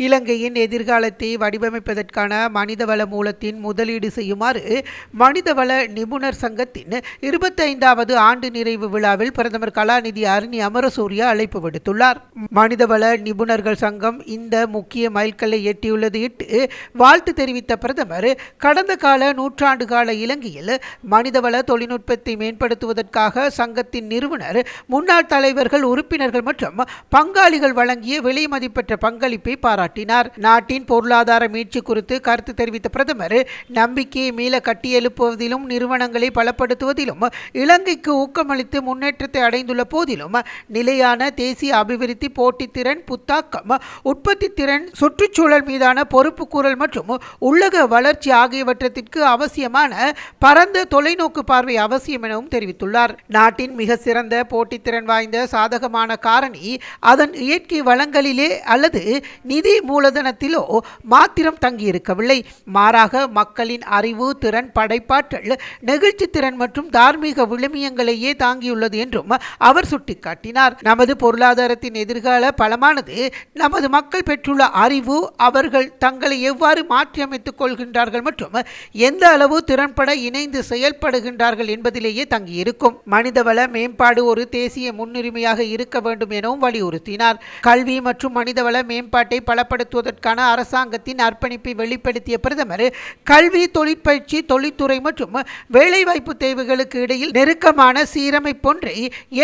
இலங்கையின் எதிர்காலத்தை வடிவமைப்பதற்கான மனிதவள மூலத்தின் முதலீடு செய்யுமாறு மனிதவள நிபுணர் சங்கத்தின் 25வது ஆண்டு நிறைவு விழாவில் பிரதமர் கலாநிதி அருணி அமரசூரிய அழைப்பு விடுத்துள்ளார். மனிதவள நிபுணர்கள் சங்கம் இந்த முக்கிய மைல்கல்லை எட்டியுள்ளது இட்டு வாழ்த்து தெரிவித்த பிரதமர், கடந்த கால நூற்றாண்டு கால இலங்கையில் மனிதவள தொழில்நுட்பத்தை மேம்படுத்துவதற்காக சங்கத்தின் நிறுவனர், முன்னாள் தலைவர்கள், உறுப்பினர்கள் மற்றும் பங்காளிகள் வழங்கிய விலை மதிப்பற்ற பங்களிப்பை பாராட்டினார். நாட்டின் பொருளாதார மீட்சி குறித்து கருத்து தெரிவித்த பிரதமர், நம்பிக்கையை மீள கட்டியெழுப்புவதிலும் நிறுவனங்களை பலப்படுத்துவதிலும் இலங்கைக்கு ஊக்கமளித்து முன்னேற்றத்தை அடைந்துள்ள போதிலும் நிலையான தேசிய அபிவிருத்தி, போட்டித்திறன், புத்தாக்கம், உற்பத்தி திறன், சுற்றுச்சூழல் மீதான பொறுப்புக்கூறல் மற்றும் உள்ளக வளர்ச்சி ஆகியவற்றிற்கு அவசியமான பரந்த தொலைநோக்கு பார்வை அவசியம் எனவும் தெரிவித்துள்ளார். நாட்டின் மிக சிறந்த போட்டித்திறன் வாய்ந்த சாதகமான காரணி அதன் இயற்கை வளங்களிலே அல்லது நிதி மூலதனத்திலோ மாத்திரம் தங்கியிருக்கவில்லை. மாறாக மக்களின் அறிவு திறன், படைப்பாற்றல், நெகிழ்ச்சி திறன் மற்றும் தார்மீக விழுமியங்களையே தாங்கியுள்ளது என்றும் அவர் சுட்டிக்காட்டினார். நமது பொருளாதாரத்தின் எதிர்கால பலமானது நமது மக்கள் பெற்றுள்ள அறிவு, அவர்கள் தங்களை எவ்வாறு மாற்றியமைத்துக் கொள்கின்றார்கள் மற்றும் எந்த அளவு திறன்பட இணைந்து செயல்படுகின்றார்கள் என்பதிலேயே தங்கியிருக்கும். மனிதவள மேம்பாடு ஒரு தேசிய முன்னுரிமையாக இருக்க வேண்டும் எனவும் வலியுறுத்தினார். கல்வி மற்றும் மனிதவள மேம்பாட்டை பலப்படுத்துவதற்கான அரசாங்கத்தின் அர்ப்பணிப்பை வெளிப்படுத்திய பிரதமர், கல்வி, தொழிற்பயிற்சி, தொழில்துறை மற்றும் வேலைவாய்ப்பு தேவைகளுக்கு இடையில் நெருக்கமான சீரமைப்பொன்றை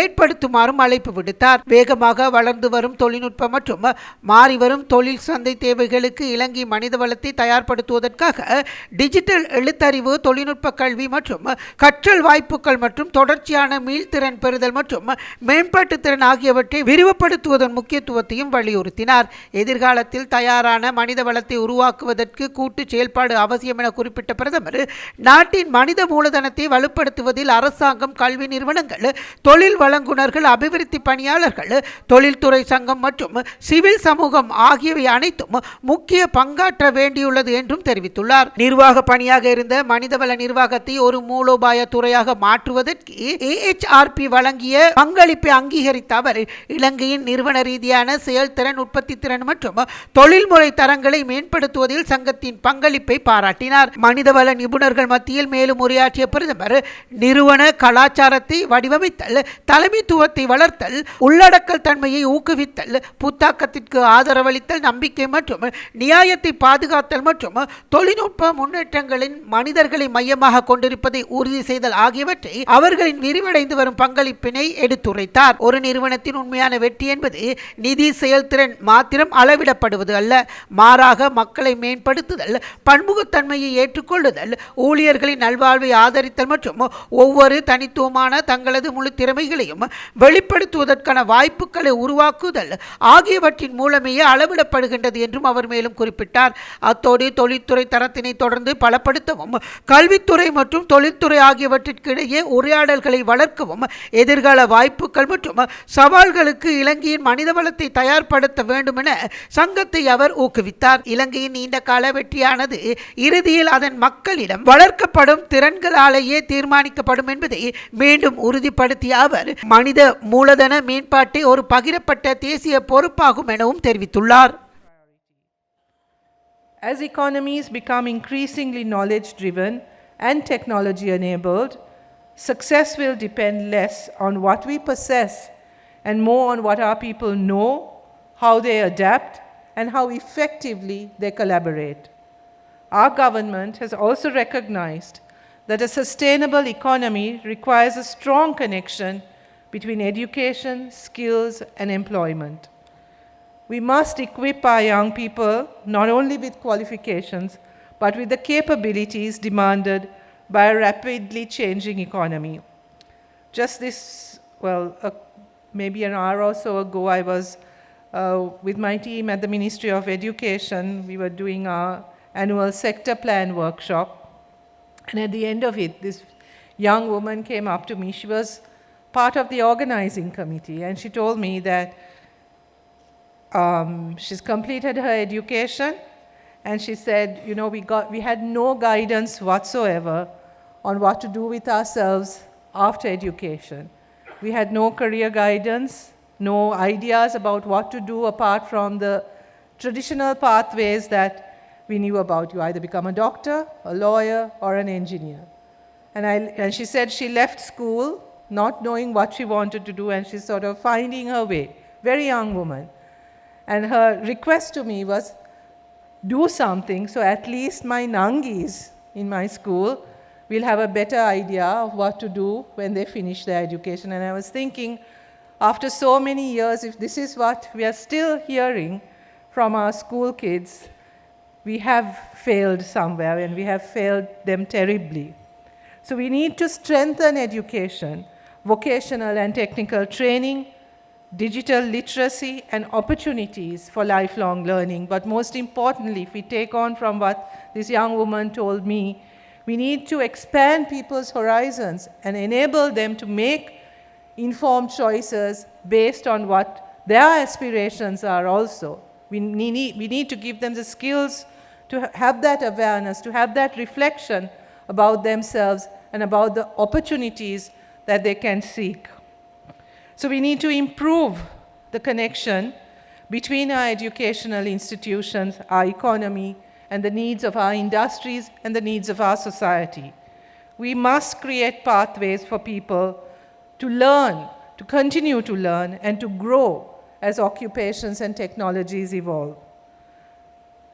ஏற்படுத்துமாறும் அழைப்பு விடுத்தார். வேகமாக வளர்ந்து வரும் தொழில்நுட்பம் மற்றும் மாறிவரும் தொழில் சந்தை தேவைகளுக்கு இலங்கை மனிதவளத்தை தயார்படுத்துவதற்காக டிஜிட்டல் எழுத்தறிவு, தொழில்நுட்ப கல்வி மற்றும் கற்றல் வாய்ப்புகள் மற்றும் தொடர்ச்சியான மீள்திறன் பெறுதல் மற்றும் மேம்பாட்டு திறன் ஆகியவற்றை விரிவுபடுத்துவதன் முக்கியத்துவத்தையும் வலியுறுத்தினார். எதிர்காலத்தில் தயாரான மனித வளத்தை உருவாக்குவதற்கு கூட்டு செயல்பாடு அவசியம் என குறிப்பிட்ட பிரதமர், நாட்டின் மனித மூலதனத்தை வலுப்படுத்துவதில் அரசாங்கம், கல்வி நிறுவனங்கள், தொழில் வழங்குனர்கள், அபிவிருத்தி பணியாளர்கள், தொழில்துறை சங்கம் மற்றும் சிவில் சமூகம் ஆகியவை அனைத்தும் முக்கிய பங்காற்ற வேண்டியுள்ளது என்றும் தெரிவித்துள்ளார். நிர்வாக பணியாக இருந்த மனிதவள நிர்வாகத்தை ஒரு மூலோபாய துறையாக மாற்றுவதற்கு AHRP வழங்கிய பங்களிப்பை அங்கீகரித்த அவர், இலங்கையின் நிறுவன ரீதியான செயல்திறன், உற்பத்தி திறன் மற்றும் தொழில்முறை தரங்களை மேம்படுத்துவதில் சங்கத்தின் பங்களிப்பை பாராட்டினார். மனிதவள நிபுணர்கள் மத்தியில் மேலும் உரையாற்றிய பிரதமர், நிறுவன கலாச்சாரத்தை வடிவமைத்தல், தலைமைத்துவத்தை வளர்த்தல், உள்ளடக்கல் தன்மையை ஊக்குவித்தல், புத்தாக்கத்திற்கு ஆதரவளித்தல், நம்பிக்கை மற்றும் நியாயத்தை பாதுகாத்தல் மற்றும் தொழில்நுட்ப முன்னேற்றங்களின் மனிதர்களை மையமாக கொண்டிருப்பதை உறுதி செய்தல் ஆகியவற்றை அவர்களின் விரிவடைந்து வரும் பங்களிப்பினை எடுத்துரைத்தார். ஒரு நிறுவனத்தின் உண்மையான வெற்றி என்பது நிதி செயல்திறன் மாத்திரம் அளவிடப்படுவது அல்ல, மாறாக மக்களை மேம்படுத்துதல், பன்முகத்தன்மையை ஏற்றுக்கொள்ளுதல், ஊழியர்களின் நல்வாழ்வை ஆதரித்தல் மற்றும் ஒவ்வொரு தனித்துவமான தங்களது முழு திறமைகளையும் வெளிப்படுத்துவதற்கான வாய்ப்புகளை உருவாக்குதல் ஆகியவற்றின் மூலமேயே அளவிடப்படுகின்றது என்றும் அவர் மேலும் குறிப்பிட்டார். அத்தோடு தொழில்துறை தரத்தினை தொடர்ந்து பலப்படுத்தவும், கல்வித்துறை மற்றும் தொழில்துறை ஆகியவற்றிற்கு இடையே உரையாடல்களை வளர்க்கவும், எதிர்கால வாய்ப்புகள் மற்றும் சவால்களுக்கு இலங்கையின் மனித வளத்தை தயார்படுத்த வேண்டும் என சங்கத்தை அவர் ஊக்குவித்தார். இலங்கையின் நீண்ட கால வெற்றியானது இறுதியில் அதன் மக்களிடம் வளர்க்கப்படும் திறன்களாலேயே தீர்மானிக்கப்படும் என்பதை மீண்டும் உறுதிப்படுத்திய அவர், மனித மூலதன மேம்பாட்டை ஒரு பகிரப்பட்ட தேசிய பொறுப்பாகும் எனவும் தெரிவித்துள்ளார். As economies become increasingly knowledge-driven and technology-enabled, success will depend less on what we possess and more on what our people know, how they adapt, and how effectively they collaborate. Our government has also recognized that a sustainable economy requires a strong connection between education, skills, and employment. We must equip our young people not only with qualifications, but with the capabilities demanded by a rapidly changing economy. Just this, maybe an hour or so ago, I was with my team at the Ministry of Education. We were doing our annual sector plan workshop. And at the end of it, this young woman came up to me. She was part of the organizing committee, and she told me that she's completed her education, and she said, we had no guidance whatsoever on what to do with ourselves after education. We had no career guidance, no ideas about what to do apart from the traditional pathways that we knew about. You either become a doctor, a lawyer, or an engineer. And she said she left school not knowing what she wanted to do, and she's sort of finding her way. Very young woman. And her request to me was, do something so at least my Nangis in my school will have a better idea of what to do when they finish their education. And I was thinking, after so many years, if this is what we are still hearing from our school kids, we have failed somewhere, and we have failed them terribly. So we need to strengthen education, vocational and technical training, digital literacy, and opportunities for lifelong learning. But most importantly, if we take on from what this young woman told me, we need to expand people's horizons and enable them to make informed choices based on what their aspirations are also. We need to give them the skills to have that awareness, to have that reflection about themselves and about the opportunities that they can seek. So we need to improve the connection between our educational institutions, our economy, and the needs of our industries and the needs of our society. We must create pathways for people to learn, to continue to learn, and to grow as occupations and technologies evolve.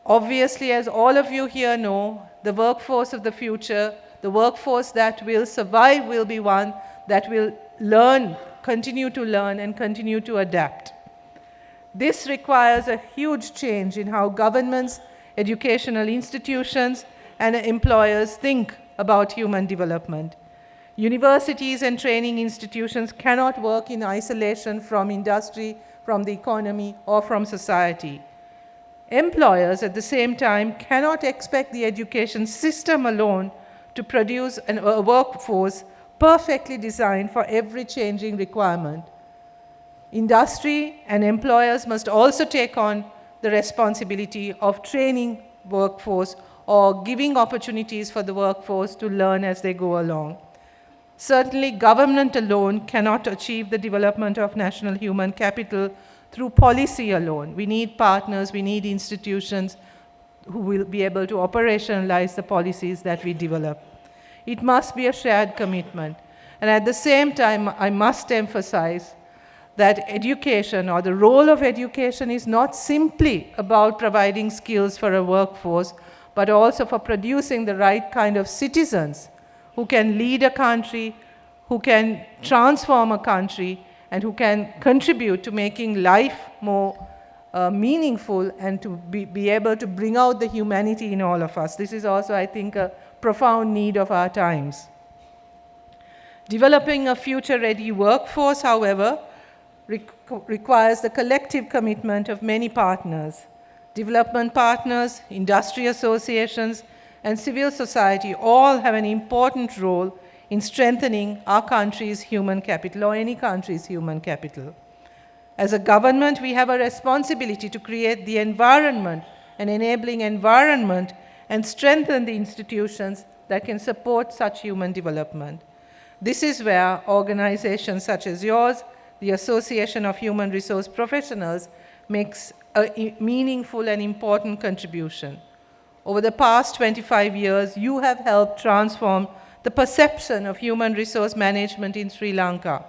Obviously, as all of you here know, the workforce of the future, the workforce that will survive, will be one that will learn, continue to learn, and continue to adapt. This requires a huge change in how governments, educational institutions, and employers think about human development. Universities and training institutions cannot work in isolation from industry, from the economy, or from society. Employers, at the same time, cannot expect the education system alone to produce a workforce perfectly designed for every changing requirement. Industry and employers must also take on the responsibility of training workforce or giving opportunities for the workforce to learn as they go along. Certainly, government alone cannot achieve the development of national human capital through policy alone. We need partners, we need institutions who will be able to operationalize the policies that we develop. It must be a shared commitment. And at the same time, I must emphasize that education, or the role of education, is not simply about providing skills for a workforce, but also for producing the right kind of citizens who can lead a country, who can transform a country, and who can contribute to making life more meaningful and to be able to bring out the humanity in all of us. This is also, I think, a profound need of our times. Developing a future-ready workforce, however, requires the collective commitment of many partners. Development partners, industry associations, and civil society all have an important role in strengthening our country's human capital, or any country's human capital. As a government, we have a responsibility to create the environment, an enabling environment, and strengthen the institutions that can support such human development. This is where organizations such as yours, the Association of Human Resource Professionals, makes a meaningful and important contribution. Over the past 25 years, you have helped transform the perception of human resource management in Sri Lanka.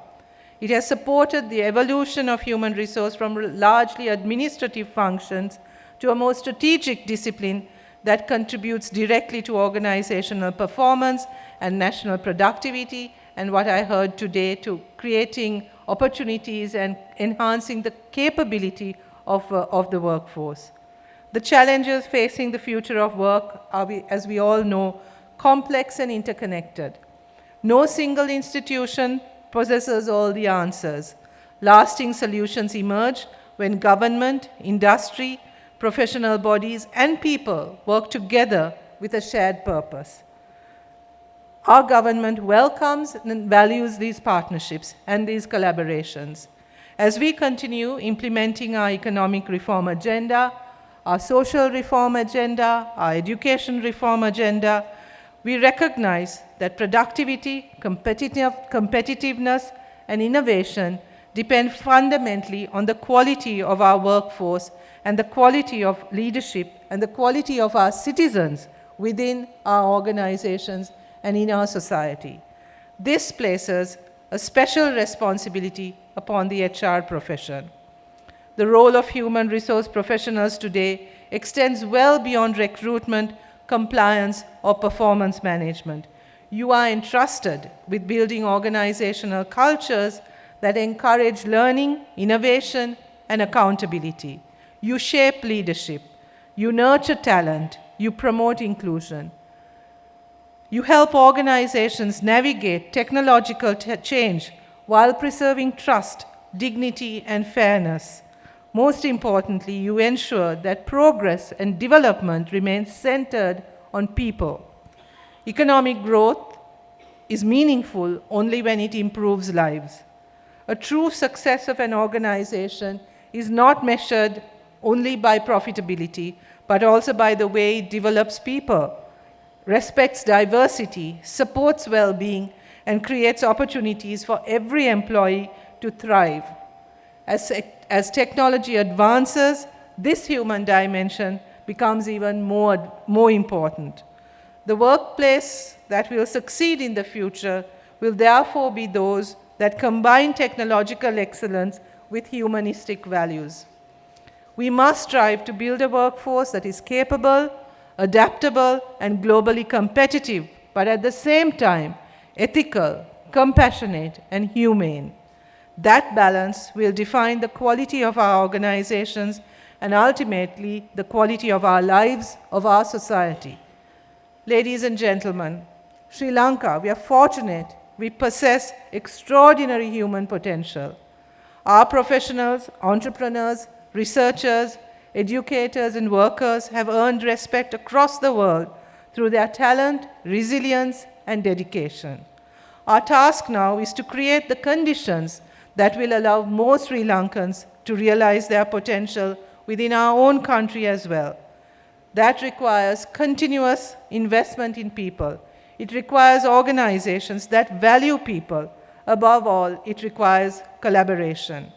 It has supported the evolution of human resource from largely administrative functions to a more strategic discipline that contributes directly to organizational performance and national productivity, and what I heard today, to creating opportunities and enhancing the capability of the workforce. The challenges facing the future of work are, as we all know, complex and interconnected. No single institution possesses all the answers. Lasting solutions emerge when government, industry, professional bodies, and people work together with a shared purpose. Our government welcomes and values these partnerships and these collaborations. As we continue implementing our economic reform agenda, our social reform agenda, our education reform agenda, we recognize that productivity, competitiveness, and innovation depend fundamentally on the quality of our workforce and the quality of leadership and the quality of our citizens within our organizations and in our society. This places a special responsibility upon the HR profession. The role of human resource professionals today extends well beyond recruitment, compliance, or performance management. You are entrusted with building organizational cultures that encourage learning, innovation, and accountability. You shape leadership. You nurture talent. You promote inclusion. You help organizations navigate technological change while preserving trust, dignity, and fairness. Most importantly, you ensure that progress and development remain centered on people. Economic growth is meaningful only when it improves lives. A true success of an organization is not measured only by profitability, but also by the way it develops people, respects diversity, supports well-being, and creates opportunities for every employee to thrive. As technology advances, this human dimension becomes even more important. The workplace that will succeed in the future will therefore be those that combine technological excellence with humanistic values. We must strive to build a workforce that is capable, adaptable, and globally competitive, but at the same time, ethical, compassionate, and humane. That balance will define the quality of our organizations and ultimately the quality of our lives, of our society. Ladies and gentlemen, Sri Lanka, we are fortunate. We possess extraordinary human potential. Our professionals, entrepreneurs, researchers, educators, and workers have earned respect across the world through their talent, resilience, and dedication. Our task now is to create the conditions that will allow more Sri Lankans to realize their potential within our own country as well. That requires continuous investment in people. It requires organizations that value people. Above all, it requires collaboration.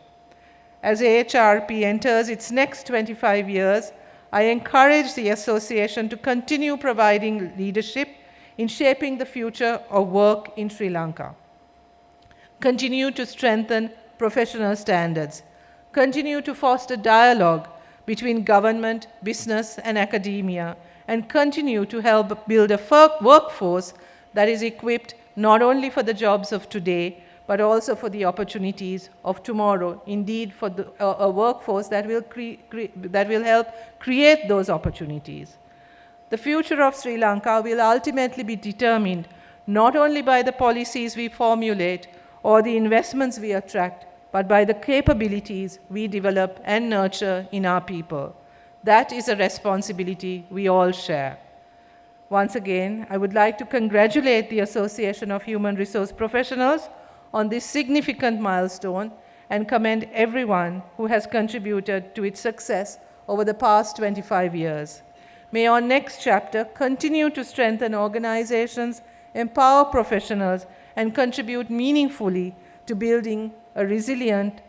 As AHRP enters its next 25 years, I encourage the association to continue providing leadership in shaping the future of work in Sri Lanka. Continue to strengthen professional standards. Continue to foster dialogue between government, business, and academia, and continue to help build a workforce that is equipped not only for the jobs of today, but also for the opportunities of tomorrow. Indeed, for a workforce that will help create those opportunities. The future of Sri Lanka will ultimately be determined not only by the policies we formulate or the investments we attract, but by the capabilities we develop and nurture in our people. That is a responsibility we all share. Once again, I would like to congratulate the Association of Human Resource Professionals on this significant milestone and commend everyone who has contributed to its success over the past 25 years. May our next chapter continue to strengthen organizations, empower professionals, and contribute meaningfully to building a resilient,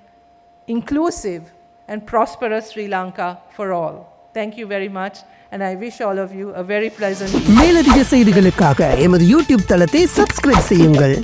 inclusive, and prosperous Sri Lanka for all. Thank you very much, and I wish all of you a very pleasant evening. மேலதிக செய்திகளுக்காக எமது YouTube தளத்தை subscribe செய்யுங்கள்.